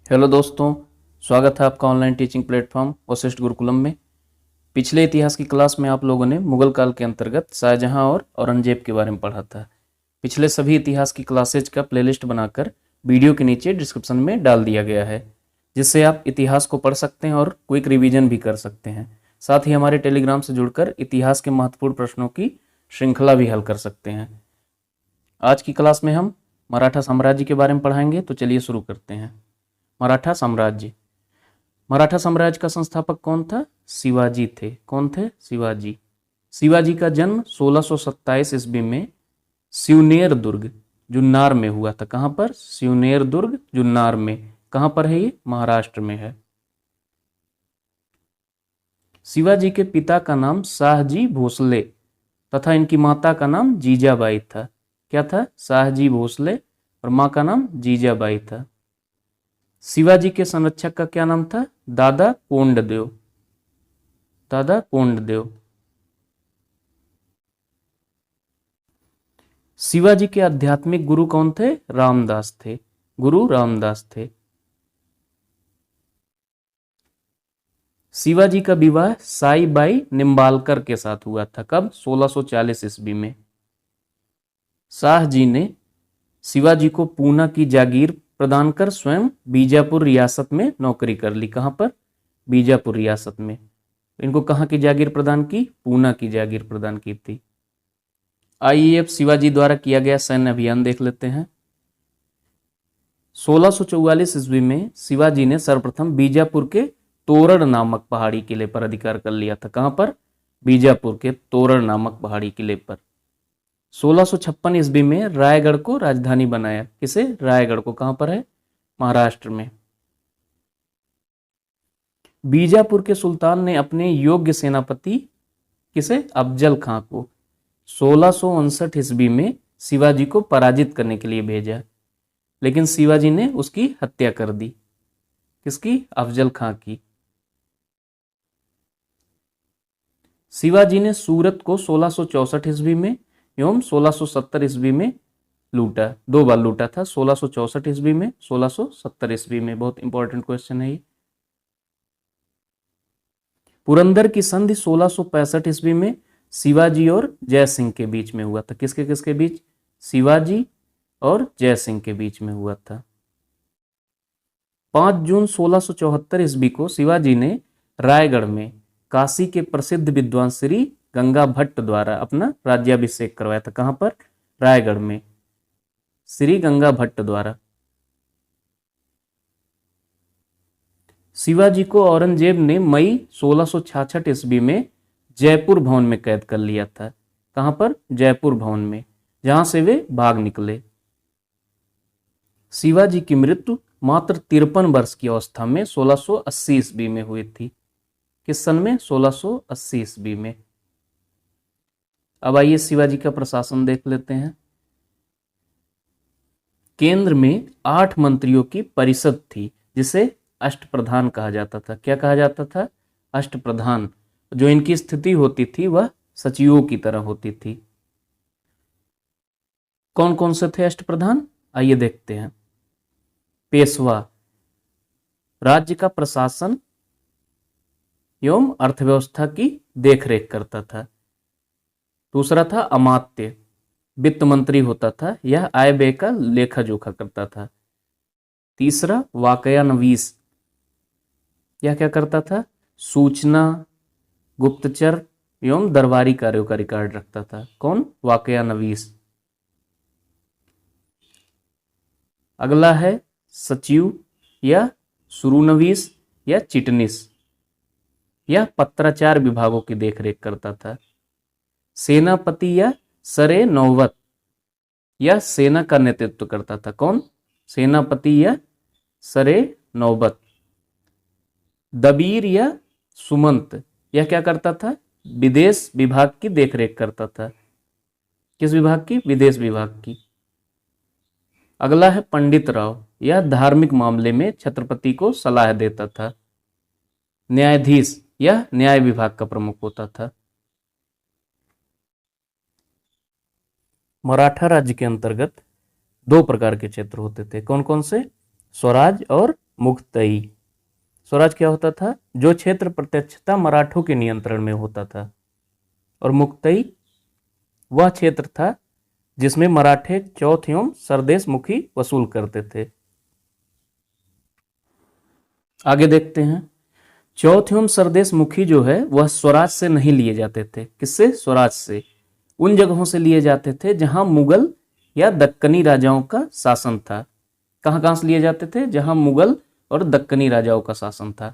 Hello दोस्तों, स्वागत है आपका online teaching platform Vashishtha Gurukulam में। पिछले इतिहास की क्लास में आप लोगों ने मुगल काल के अंतर्गत शाहजहां और औरंगजेब के बारे में पढ़ा था। पिछले सभी इतिहास की क्लासेज का प्लेलिस्ट बनाकर वीडियो के नीचे डिस्क्रिप्शन में डाल दिया गया है, जिससे आप इतिहास को पढ़ सकते हैं और क्विक रिवीजन भी कर सकते हैं। साथ ही हमारे टेलीग्राम से जुड़कर इतिहास के महत्वपूर्ण प्रश्नों की श्रृंखला भी हल कर सकते हैं। आज की क्लास में हम मराठा साम्राज्य के बारे में पढ़ाएंगे, तो चलिए शुरू करते हैं। मराठा साम्राज्य। मराठा साम्राज्य का संस्थापक कौन था? शिवाजी थे। कौन थे? शिवाजी। शिवाजी का जन्म 1627 ईस्वी में सिवनेर दुर्ग जुन्नार में हुआ था। कहां पर? सिवनेर दुर्ग जुन्नार में। कहां पर है ये? महाराष्ट्र में है। शिवाजी के पिता का नाम शाहजी भोसले तथा इनकी माता का नाम जीजाबाई था। क्या था? शाहजी भोसले और मां का नाम जीजाबाई था। शिवाजी के संरक्षक का क्या नाम था? दादा कोंडदेव। दादा कोंडदेव। शिवाजी के आध्यात्मिक गुरु कौन थे? रामदास थे। गुरु रामदास थे। शिवाजी का विवाह साईबाई निम्बालकर के साथ हुआ था। कब? 1640 ईस्वी में। शाहजी ने शिवाजी को पूना की जागीर प्रदान कर स्वयं बीजापुर रियासत में नौकरी कर ली। कहां पर? बीजापुर रियासत में। इनको कहां की जागीर प्रदान की? पूना की जागीर प्रदान की थी। आइए अब शिवाजी द्वारा किया गया सैन्य अभियान देख लेते हैं। 1644 ईस्वी में शिवाजी ने सर्वप्रथम बीजापुर के तोरण नामक पहाड़ी किले पर अधिकार कर लिया था। कहां पर? बीजापुर के तोरण नामक पहाड़ी किले पर। 1656 ईस्वी में रायगढ़ को राजधानी बनाया। किसे? रायगढ़ को। कहां पर है? महाराष्ट्र में। बीजापुर के सुल्तान ने अपने योग्य सेनापति किसे? अफजल खां को 1659 ईस्वी में शिवाजी को पराजित करने के लिए भेजा, लेकिन शिवाजी ने उसकी हत्या कर दी। किसकी? अफजल खां की। शिवाजी ने सूरत को 1664 ईस्वी में एवं 1670 ईस्वी में लूटा। दो बार लूटा था, 1664 ईस्वी में, 1670 ईस्वी में। बहुत इंपॉर्टेंट क्वेश्चन है ये। पुरंदर की संधि 1665 ईस्वी में शिवाजी और जय सिंह के बीच में हुआ था। किसके किसके बीच? शिवाजी और जय सिंह के बीच में हुआ था। 5 जून 1674 ईस्वी को शिवाजी ने रायगढ़ में काशी के प्रसिद्ध विद्वान श्री गंगा भट्ट द्वारा अपना राज्याभिषेक करवाया था। कहां पर? रायगढ़ में। श्री गंगा भट्ट द्वारा। शिवाजी को औरंगजेब ने मई 1666 ईस्वी में जयपुर भवन में कैद कर लिया था। कहां पर? जयपुर भवन में, जहां से वे भाग निकले। शिवाजी की मृत्यु मात्र 53 वर्ष की अवस्था में 1680 ईस्वी में हुई थी। किस सन में? 1680 ईस्वी में। अब आइए शिवाजी का प्रशासन देख लेते हैं। केंद्र में 8 मंत्रियों की परिषद थी, जिसे अष्टप्रधान कहा जाता था। क्या कहा जाता था? अष्टप्रधान। जो इनकी स्थिति होती थी वह सचिवों की तरह होती थी। कौन कौन से थे अष्टप्रधान? आइए देखते हैं। पेशवा राज्य का प्रशासन एवं अर्थव्यवस्था की देखरेख करता था। दूसरा था अमात्य, वित्त मंत्री होता था, यह आय व्यय का लेखा जोखा करता था। तीसरा वाकयानवीस, यह क्या करता था? सूचना, गुप्तचर एवं दरबारी कार्यों का रिकॉर्ड रखता था। कौन? वाकयानवीस। अगला है सचिव या सुरूनवीस या चिटनिस, यह पत्राचार विभागों की देखरेख करता था। सेनापति या सरे नौवत, यह सेना का नेतृत्व करता था। कौन? सेनापति या सरे नौबत। दबीर या सुमंत, यह क्या करता था? विदेश विभाग की देखरेख करता था। किस विभाग की? विदेश विभाग की। अगला है पंडित राव, यह धार्मिक मामले में छत्रपति को सलाह देता था। न्यायाधीश, यह न्याय विभाग का प्रमुख होता था। मराठा राज्य के अंतर्गत 2 प्रकार के क्षेत्र होते थे। कौन कौन से? स्वराज और मुक्तई। स्वराज क्या होता था? जो क्षेत्र प्रत्यक्षता मराठों के नियंत्रण में होता था, और मुक्तई वह क्षेत्र था जिसमें मराठे चौथ एवं सरदेश मुखी वसूल करते थे। आगे देखते हैं। चौथ एवं सरदेश मुखी जो है वह स्वराज से नहीं लिए जाते थे। किससे? स्वराज से। उन जगहों से लिए जाते थे जहां मुगल या दक्कनी राजाओं का शासन था। कहां कहां से लिए जाते थे? जहां मुगल और दक्कनी राजाओं का शासन था।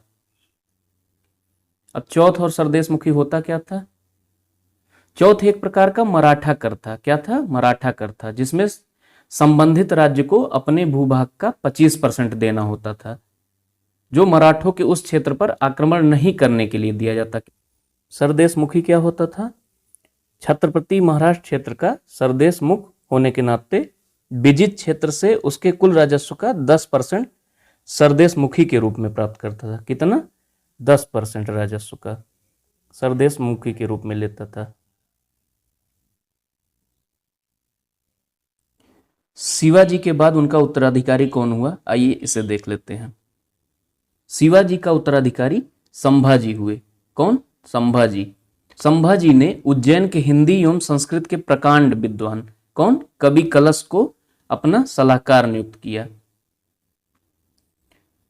अब चौथ और सरदेश मुखी होता क्या था? चौथ एक प्रकार का मराठा कर था। क्या था? मराठा कर था, जिसमें संबंधित राज्य को अपने भूभाग का 25% देना होता था, जो मराठों के उस क्षेत्र पर आक्रमण नहीं करने के लिए दिया जाता। सरदेश मुखी क्या होता था? छत्रपति महाराष्ट्र क्षेत्र का सरदेश मुख होने के नाते विजित क्षेत्र से उसके कुल राजस्व का 10% सरदेश मुखी के रूप में प्राप्त करता था। कितना? 10% राजस्व का सरदेश मुखी के रूप में लेता था। शिवाजी के बाद उनका उत्तराधिकारी कौन हुआ? आइए इसे देख लेते हैं। शिवाजी का उत्तराधिकारी संभाजी हुए। कौन? संभाजी। संभाजी ने उज्जैन के हिंदी एवं संस्कृत के प्रकांड विद्वान कौन? कवि कलश को अपना सलाहकार नियुक्त किया।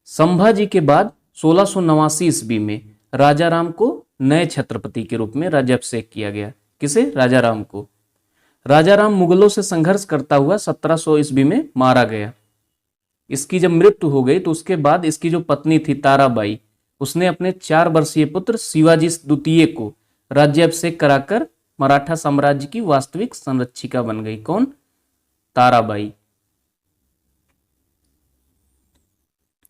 संभाजी के बाद 1689 ईस्वी में राजाराम को नए छत्रपति के रूप में राज्याभिषेक किया गया। किसे? राजाराम को। राजाराम मुगलों से संघर्ष करता हुआ 1700 ईस्वी में मारा गया। इसकी जब मृत्यु हो गई तो उसके बाद इसकी जो पत्नी थी ताराबाई, उसने अपने 4 वर्षीय पुत्र शिवाजी द्वितीय को राज्याभिषेक कराकर मराठा साम्राज्य की वास्तविक संरक्षिका बन गई। कौन? ताराबाई।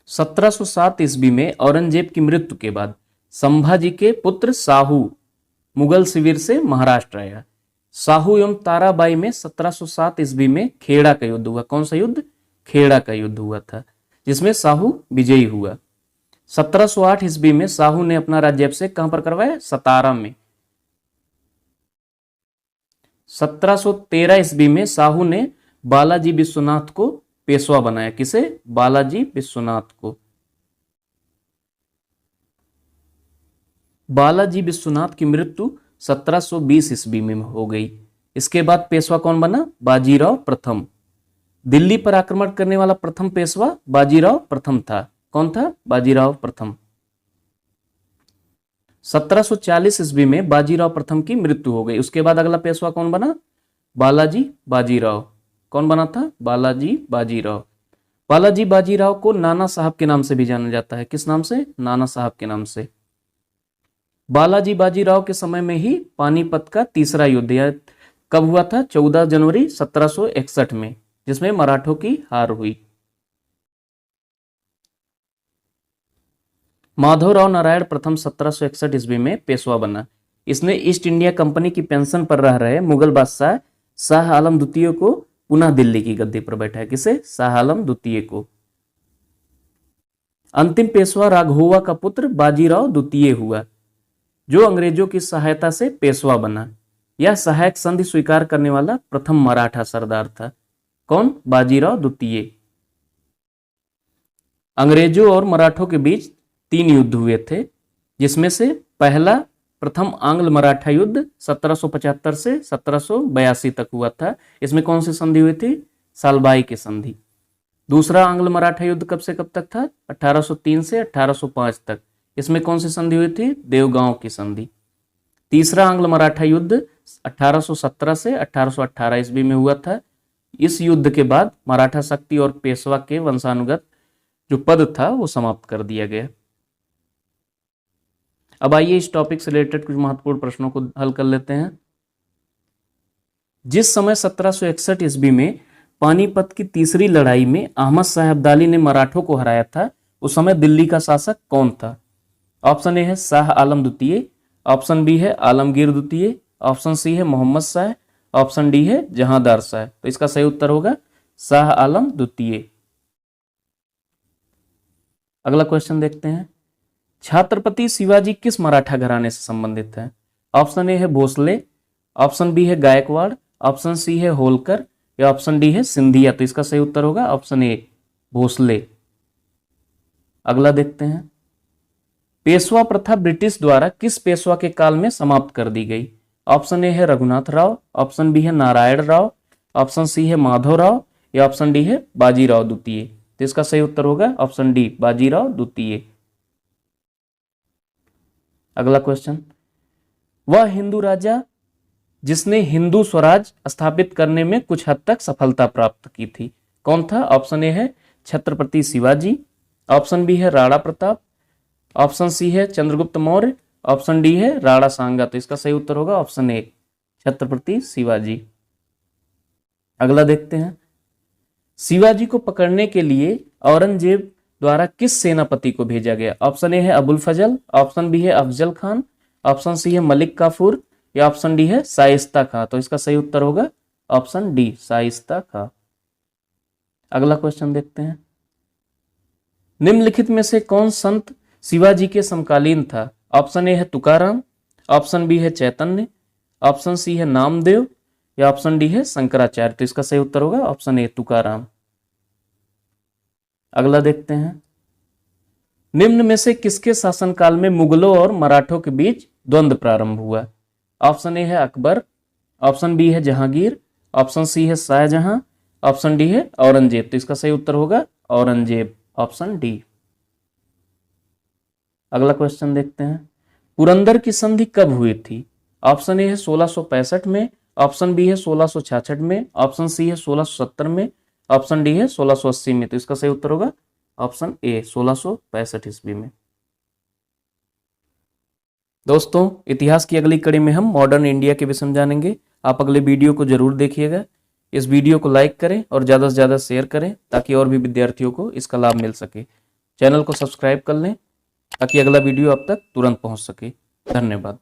1707 ईस्वी में औरंगजेब की मृत्यु के बाद संभाजी के पुत्र साहू मुगल शिविर से महाराष्ट्र आया। साहू एवं ताराबाई में 1707 ईस्वी में खेड़ा का युद्ध हुआ। कौन सा युद्ध? खेड़ा का युद्ध हुआ था, जिसमें साहू विजयी हुआ। 1708 ईस्वी में साहू ने अपना राज्याभिषेक कहां पर करवाया? सतारा में। 1713 ईस्वी में साहू ने बालाजी विश्वनाथ को पेशवा बनाया। किसे? बालाजी विश्वनाथ को। बालाजी विश्वनाथ की मृत्यु 1720 ईस्वी में हो गई। इसके बाद पेशवा कौन बना? बाजीराव प्रथम। दिल्ली पर आक्रमण करने वाला प्रथम पेशवा बाजीराव प्रथम था। कौन था? बाजीराव प्रथम। 1740 ईस्वी में बाजीराव प्रथम की मृत्यु हो गई। उसके बाद अगला पेशवा कौन बना? बालाजी बाजीराव। कौन बना था? बालाजी बाजीराव। बालाजी बाजीराव को नाना साहब के नाम से भी जाना जाता है। किस नाम से? नाना साहब के नाम से। बालाजी बाजीराव के समय में ही पानीपत का तीसरा युद्ध कब हुआ था? 14 जनवरी 1761 में, जिसमें मराठों की हार हुई। माधवराव नारायण प्रथम 1761 ईस्वी में पेशवा बना। इसने ईस्ट इंडिया कंपनी की पेंशन पर रह रहे मुगल बादशाह शाह आलम द्वितीय को पुनः दिल्ली की गद्दी पर बैठाया। किसे? शाह आलम द्वितीय को। अंतिम पेशवा राघोवा का पुत्र बाजीराव द्वितीय हुआ, जो अंग्रेजों की सहायता से पेशवा बना। यह सहायक संधि स्वीकार करने वाला प्रथम मराठा सरदार था। कौन? बाजीराव द्वितीय। अंग्रेजों और मराठों के बीच 3 युद्ध हुए थे, जिसमें से पहला प्रथम आंग्ल मराठा युद्ध 1775 से 1782 तक हुआ था। इसमें कौन सी संधि हुई थी? सालबाई की संधि। दूसरा आंग्ल मराठा युद्ध कब से कब तक था? 1803 से 1805 तक। इसमें कौन सी संधि हुई थी? देवगांव की संधि। तीसरा आंग्ल मराठा युद्ध 1817 से 1818 ईस्वी में हुआ था। इस युद्ध के बाद मराठा शक्ति और पेशवा के वंशानुगत जो पद था वो समाप्त कर दिया गया। अब आइए इस टॉपिक से रिलेटेड कुछ महत्वपूर्ण प्रश्नों को हल कर लेते हैं। जिस समय 1761 ईस्वी में पानीपत की तीसरी लड़ाई में अहमद शाह अब्दाली ने मराठों को हराया था, उस समय दिल्ली का शासक कौन था? ऑप्शन ए है शाह आलम द्वितीय, ऑप्शन बी है आलमगीर द्वितीय, ऑप्शन सी है मोहम्मद शाह, ऑप्शन डी है जहांदार शाह। तो इसका सही उत्तर होगा शाह आलम द्वितीय। अगला क्वेश्चन देखते हैं। छत्रपति शिवाजी किस मराठा घराने से संबंधित है? ऑप्शन ए है भोसले, ऑप्शन बी है गायकवाड़, ऑप्शन सी है होलकर या ऑप्शन डी है सिंधिया। तो इसका सही उत्तर होगा ऑप्शन ए भोसले। अगला देखते हैं, पेशवा प्रथा ब्रिटिश द्वारा किस पेशवा के काल में समाप्त कर दी गई? ऑप्शन ए है रघुनाथ राव, ऑप्शन बी है नारायण राव, ऑप्शन सी है माधव राव या ऑप्शन डी है बाजीराव द्वितीय। तो इसका सही उत्तर होगा ऑप्शन डी, बाजीराव द्वितीय। अगला क्वेश्चन, वह हिंदू राजा जिसने हिंदू स्वराज स्थापित करने में कुछ हद तक सफलता प्राप्त की थी, कौन था? ऑप्शन ए है छत्रपति शिवाजी, ऑप्शन बी है राणा प्रताप, ऑप्शन सी है चंद्रगुप्त मौर्य, ऑप्शन डी है राणा सांगा। तो इसका सही उत्तर होगा ऑप्शन ए, छत्रपति शिवाजी। अगला देखते हैं, शिवाजी को पकड़ने के लिए औरंगजेब द्वारा किस सेनापति को भेजा गया? ऑप्शन ए है अबुल फजल, ऑप्शन बी है अफजल खान, ऑप्शन सी है मलिक काफूर या ऑप्शन डी है शाइस्ता खां। तो इसका सही उत्तर होगा ऑप्शन डी, शाइस्ता खां। अगला क्वेश्चन देखते हैं, निम्नलिखित में से कौन संत शिवाजी के समकालीन था? ऑप्शन ए है तुकाराम, ऑप्शन बी है चैतन्य, ऑप्शन सी है नामदेव या ऑप्शन डी है शंकराचार्य। तो इसका सही उत्तर होगा ऑप्शन ए, तुकाराम। अगला देखते हैं, निम्न में से किसके शासनकाल में मुगलों और मराठों के बीच द्वंद्व प्रारंभ हुआ? ऑप्शन ए है अकबर, ऑप्शन बी है जहांगीर, ऑप्शन सी है शाहजहां, ऑप्शन डी है औरंगजेब। तो इसका सही उत्तर होगा औरंगजेब, ऑप्शन डी। अगला क्वेश्चन देखते हैं, पुरंदर की संधि कब हुई थी? ऑप्शन ए है 1665 में, ऑप्शन बी है 1666 में, ऑप्शन सी है 1670 में, ऑप्शन डी है 1680 में। तो इसका सही उत्तर होगा ऑप्शन ए, 1665 ईस्वी में। दोस्तों, इतिहास की अगली कड़ी में हम मॉडर्न इंडिया के विषय में जानेंगे। आप अगले वीडियो को जरूर देखिएगा। इस वीडियो को लाइक करें और ज़्यादा से ज़्यादा शेयर करें ताकि और भी विद्यार्थियों को इसका लाभ मिल सके। चैनल को सब्सक्राइब कर लें ताकि अगला वीडियो आप तक तुरंत पहुंच सके। धन्यवाद।